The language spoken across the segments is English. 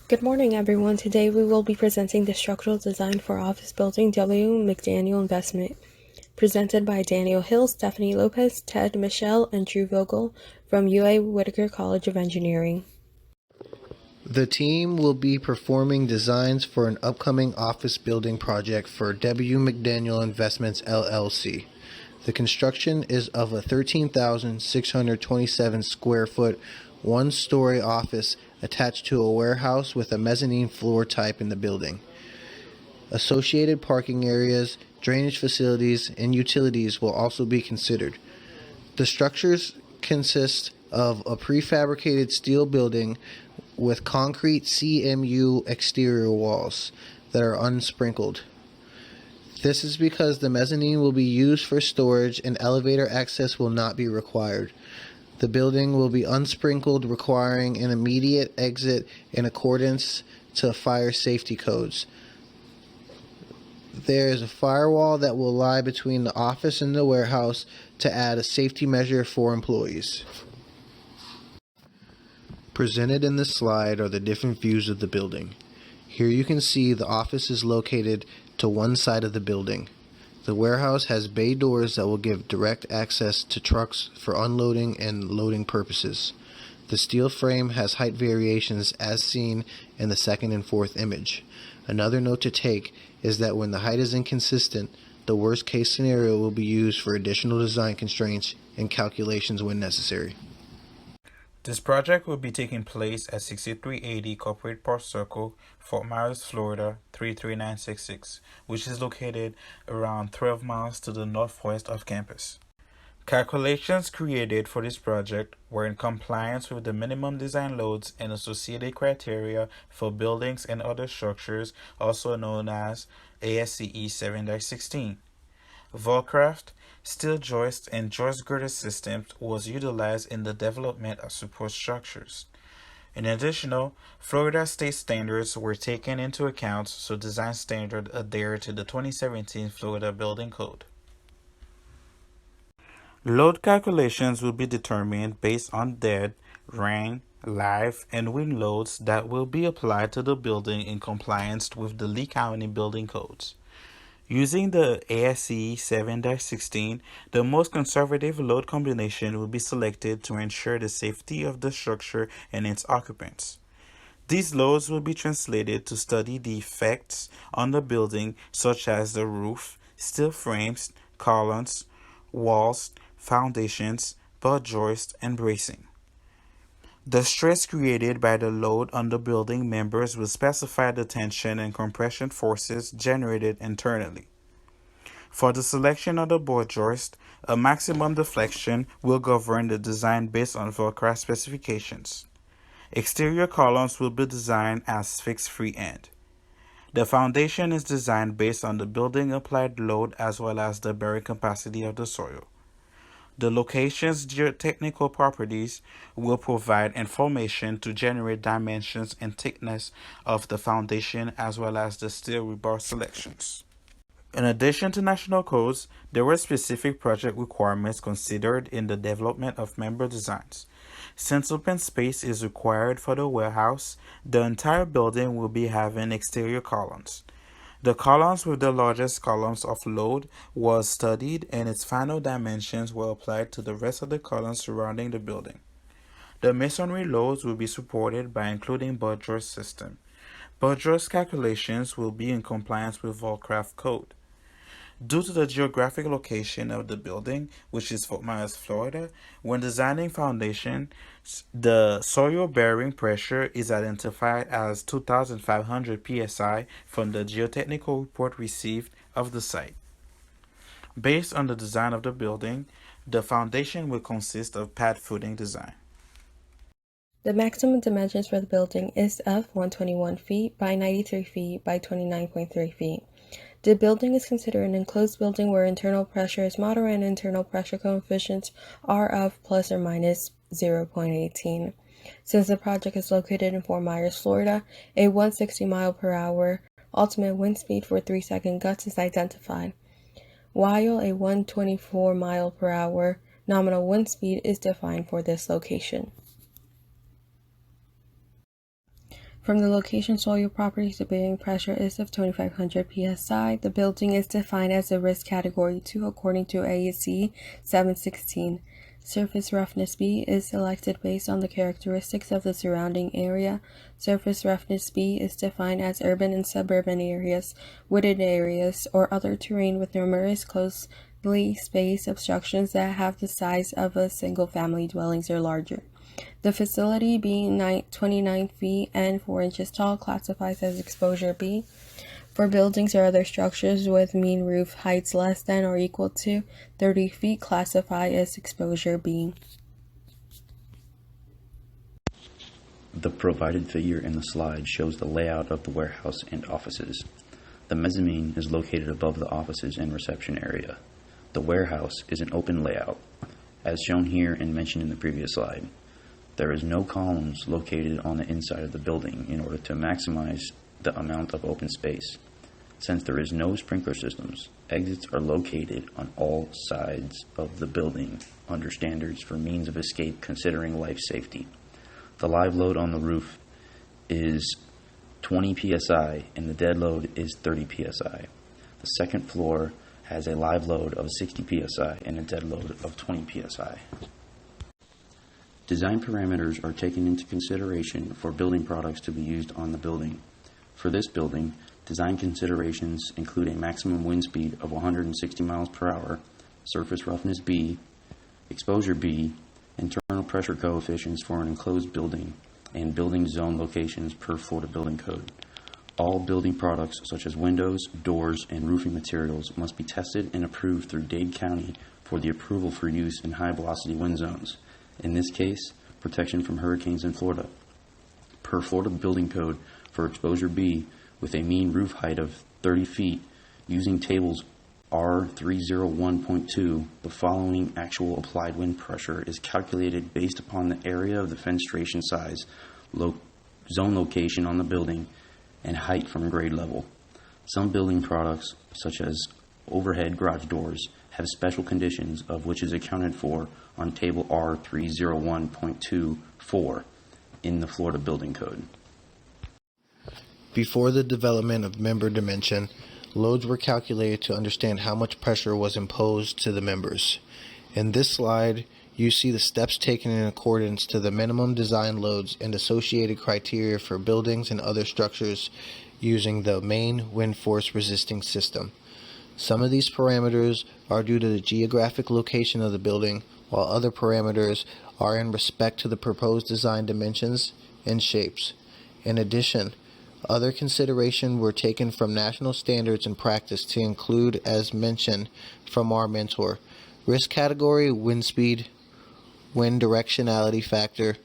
Good morning, everyone. Today we will be presenting the structural design for office building W. McDaniel Investment, presented by Daniel Hill, Stephanie Lopez, Ted Michelle, and Drew Vogel from UA Whitaker College of Engineering. The team will be performing designs for an upcoming office building project for W. McDaniel Investments LLC. The construction is of a 13,627 square foot, one-story office attached to a warehouse with a mezzanine floor type in the building. Associated parking areas, drainage facilities, and utilities will also be considered. The structures consist of a prefabricated steel building with concrete CMU exterior walls that are unsprinkled. This is because the mezzanine will be used for storage and elevator access will not be required. The building will be unsprinkled, requiring an immediate exit in accordance to fire safety codes. There is a firewall that will lie between the office and the warehouse to add a safety measure for employees. Presented in this slide are the different views of the building. Here you can see the office is located to one side of the building. The warehouse has bay doors that will give direct access to trucks for unloading and loading purposes. The steel frame has height variations as seen in the second and fourth image. Another note to take is that when the height is inconsistent, the worst case scenario will be used for additional design constraints and calculations when necessary. This project will be taking place at 6380 Corporate Park Circle, Fort Myers, Florida 33966, which is located around 12 miles to the northwest of campus. Calculations created for this project were in compliance with the minimum design loads and associated criteria for buildings and other structures, also known as ASCE 7-16. Volcraft, steel joist, and joist girder systems was utilized in the development of support structures. In addition, Florida state standards were taken into account, so design standards adhere to the 2017 Florida Building Code. Load calculations will be determined based on dead, rain, live, and wind loads that will be applied to the building in compliance with the Lee County Building Codes. Using the ASCE 7-16, the most conservative load combination will be selected to ensure the safety of the structure and its occupants. These loads will be translated to study the effects on the building, such as the roof, steel frames, columns, walls, foundations, butt joists, and bracing. The stress created by the load on the building members will specify the tension and compression forces generated internally. For the selection of the board joist, a maximum deflection will govern the design based on Volcraft specifications. Exterior columns will be designed as fixed free end. The foundation is designed based on the building applied load as well as the bearing capacity of the soil. The location's geotechnical properties will provide information to generate dimensions and thickness of the foundation as well as the steel rebar selections. In addition to national codes, there were specific project requirements considered in the development of member designs. Since open space is required for the warehouse, the entire building will be having exterior columns. The columns with the largest columns of load was studied and its final dimensions were applied to the rest of the columns surrounding the building. The masonry loads will be supported by including butt joist system. Butt joist calculations will be in compliance with Volcraft code. Due to the geographic location of the building, which is Fort Myers, Florida, when designing foundation, the soil bearing pressure is identified as 2,500 psi from the geotechnical report received of the site. Based on the design of the building, the foundation will consist of pad footing design. The maximum dimensions for the building is of 121 feet by 93 feet by 29.3 feet. The building is considered an enclosed building where internal pressure is moderate and internal pressure coefficients are of plus or minus 0.18. Since the project is located in Fort Myers, Florida, a 160 mile per hour ultimate wind speed for 3-second gusts is identified, while a 124 mile per hour nominal wind speed is defined for this location. From the location, soil properties, the bearing pressure is of 2500 psi. The building is defined as a risk category 2 according to ASC 716. Surface roughness B is selected based on the characteristics of the surrounding area. Surface roughness B is defined as urban and suburban areas, wooded areas, or other terrain with numerous closely spaced obstructions that have the size of a single-family dwellings or larger. The facility, being 29 feet and 4 inches tall, classifies as exposure B. For buildings or other structures with mean roof heights less than or equal to 30 feet, classify as exposure B. The provided figure in the slide shows the layout of the warehouse and offices. The mezzanine is located above the offices and reception area. The warehouse is an open layout, as shown here and mentioned in the previous slide. There is no columns located on the inside of the building in order to maximize the amount of open space. Since there is no sprinkler systems, exits are located on all sides of the building under standards for means of escape considering life safety. The live load on the roof is 20 psi and the dead load is 30 psi. The second floor has a live load of 60 psi and a dead load of 20 psi. Design parameters are taken into consideration for building products to be used on the building. For this building, design considerations include a maximum wind speed of 160 miles per hour, surface roughness B, exposure B, internal pressure coefficients for an enclosed building, and building zone locations per Florida Building Code. All building products such as windows, doors, and roofing materials must be tested and approved through Dade County for the approval for use in high-velocity wind zones. In this case, protection from hurricanes in Florida. Per Florida Building Code for exposure B, with a mean roof height of 30 feet, using tables R301.2, the following actual applied wind pressure is calculated based upon the area of the fenestration size, zone location on the building, and height from grade level. Some building products, such as overhead garage doors, have special conditions of which is accounted for on Table R301.24 in the Florida Building Code. Before the development of member dimension, loads were calculated to understand how much pressure was imposed to the members. In this slide, you see the steps taken in accordance to the minimum design loads and associated criteria for buildings and other structures using the main wind force resisting system. Some of these parameters are due to the geographic location of the building, while other parameters are in respect to the proposed design dimensions and shapes. In addition, other considerations were taken from national standards and practice to include, as mentioned from our mentor, risk category, wind speed, wind directionality factor,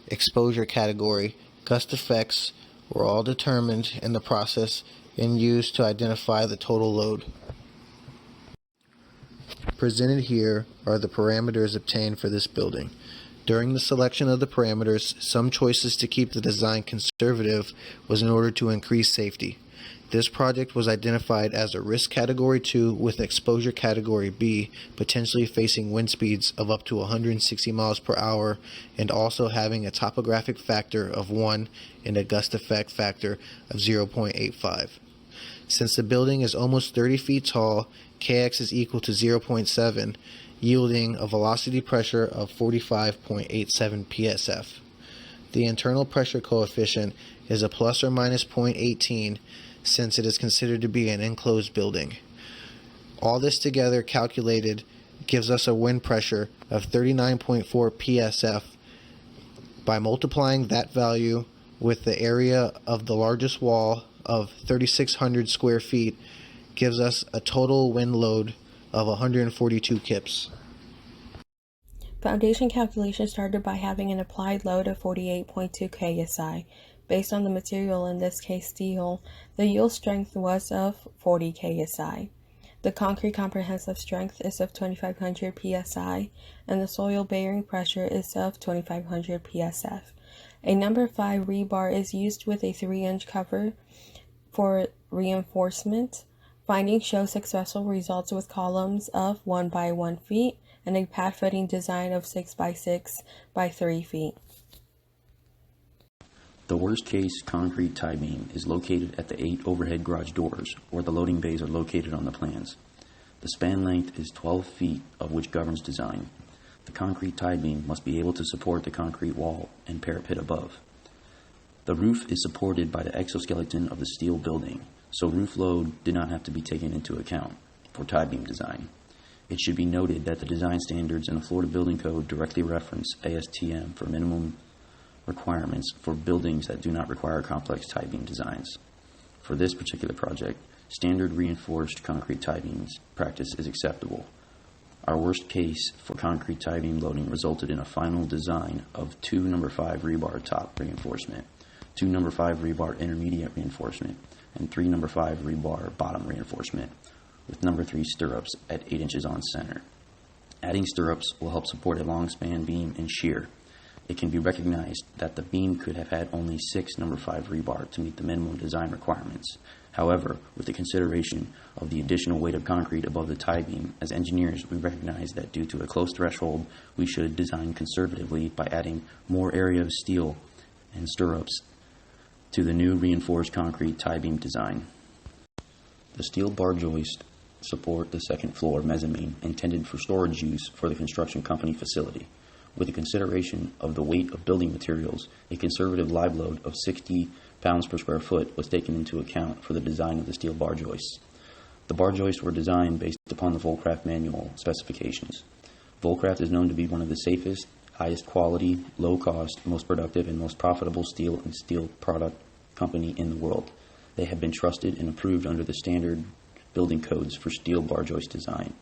exposure category, gust effects were all determined in the process and used to identify the total load. Presented here are the parameters obtained for this building. During the selection of the parameters, some choices to keep the design conservative was in order to increase safety. This project was identified as a risk category 2 with exposure category B, potentially facing wind speeds of up to 160 miles per hour and also having a topographic factor of 1 and a gust effect factor of 0.85. Since the building is almost 30 feet tall, Kx is equal to 0.7, yielding a velocity pressure of 45.87 psf. The internal pressure coefficient is a plus or minus 0.18 since it is considered to be an enclosed building. All this together calculated gives us a wind pressure of 39.4 psf. By multiplying that value with the area of the largest wall of 3,600 square feet gives us a total wind load of 142 kips. Foundation calculation started by having an applied load of 48.2 ksi. Based on the material, in this case steel, the yield strength was of 40 ksi. The concrete comprehensive strength is of 2,500 psi, and the soil bearing pressure is of 2,500 psf. A number 5 rebar is used with a 3-inch cover for reinforcement. Findings show successful results with columns of 1 by 1 feet and a pad footing design of 6 by 6 by 3 feet. The worst case concrete tie beam is located at the 8 overhead garage doors, where the loading bays are located on the plans. The span length is 12 feet, of which governs design. The concrete tie beam must be able to support the concrete wall and parapet above. The roof is supported by the exoskeleton of the steel building, so roof load did not have to be taken into account for tie beam design. It should be noted that the design standards in the Florida Building Code directly reference ASTM for minimum requirements for buildings that do not require complex tie beam designs. For this particular project, standard reinforced concrete tie beams practice is acceptable. Our worst case for concrete tie beam loading resulted in a final design of 2 number 5 rebar top reinforcement, 2 number 5 rebar intermediate reinforcement, and 3 number 5 rebar bottom reinforcement, with number 3 stirrups at 8 inches on center. Adding stirrups will help support a long span beam and shear. It can be recognized that the beam could have had only 6 number 5 rebar to meet the minimum design requirements. However, with the consideration of the additional weight of concrete above the tie beam, as engineers, we recognize that due to a close threshold, we should design conservatively by adding more area of steel and stirrups to the new reinforced concrete tie beam design. The steel bar joists support the second floor mezzanine intended for storage use for the construction company facility. With the consideration of the weight of building materials, a conservative live load of 60 pounds per square foot was taken into account for the design of the steel bar joists. The bar joists were designed based upon the Volcraft manual specifications. Volcraft is known to be one of the safest, highest quality, low cost, most productive, and most profitable steel and steel product company in the world. They have been trusted and approved under the standard building codes for steel bar joist design.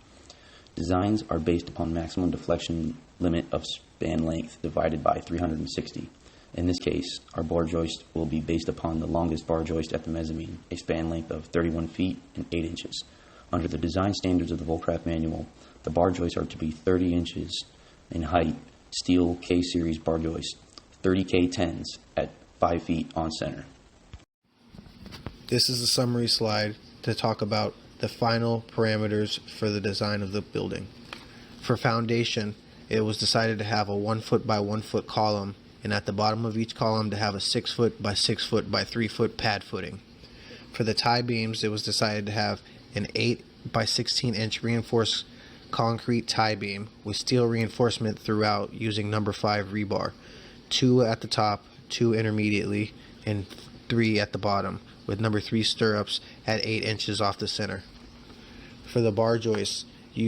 Designs are based upon maximum deflection limit of span length divided by 360. In this case, our bar joist will be based upon the longest bar joist at the mezzanine, a span length of 31 feet and 8 inches. Under the design standards of the Volcraft manual, the bar joists are to be 30 inches in height, steel K-series bar joist, 30 K10s at 5 feet on center. This is a summary slide to talk about the final parameters for the design of the building. For foundation, it was decided to have a 1 foot by 1 foot column, and at the bottom of each column to have a 6 foot by 6 foot by 3 foot pad footing. For the tie beams, it was decided to have an 8 by 16 inch reinforced concrete tie beam with steel reinforcement throughout using number 5 rebar, 2 at the top, 2 intermediately, and 3 at the bottom, with number 3 stirrups at 8 inches off the center. For the bar joists,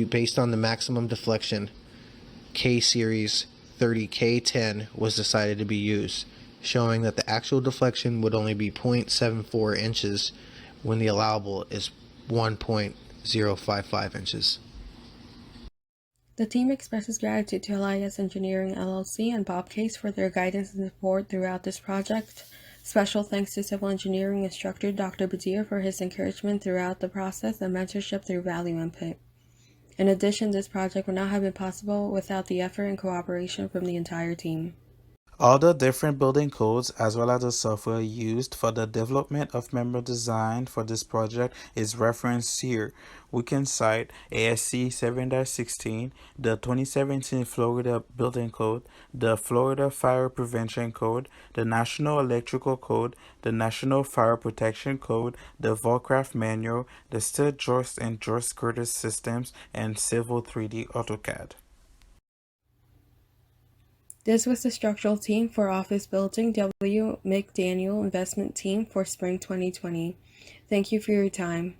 based on the maximum deflection, K-series 30K10 was decided to be used, showing that the actual deflection would only be 0.74 inches when the allowable is 1.055 inches. The team expresses gratitude to Elias Engineering LLC and Bob Case for their guidance and support throughout this project. Special thanks to civil engineering instructor Dr. Badir for his encouragement throughout the process and mentorship through value input. In addition, this project would not have been possible without the effort and cooperation from the entire team. All the different building codes as well as the software used for the development of member design for this project is referenced here. We can cite ASC 7-16, the 2017 Florida Building Code, the Florida Fire Prevention Code, the National Electrical Code, the National Fire Protection Code, the Volcraft Manual, the Steel Joist and Joist Girder Systems, and Civil 3D AutoCAD. This was the structural team for Office Building W. McDaniel Investment Team for Spring 2020. Thank you for your time.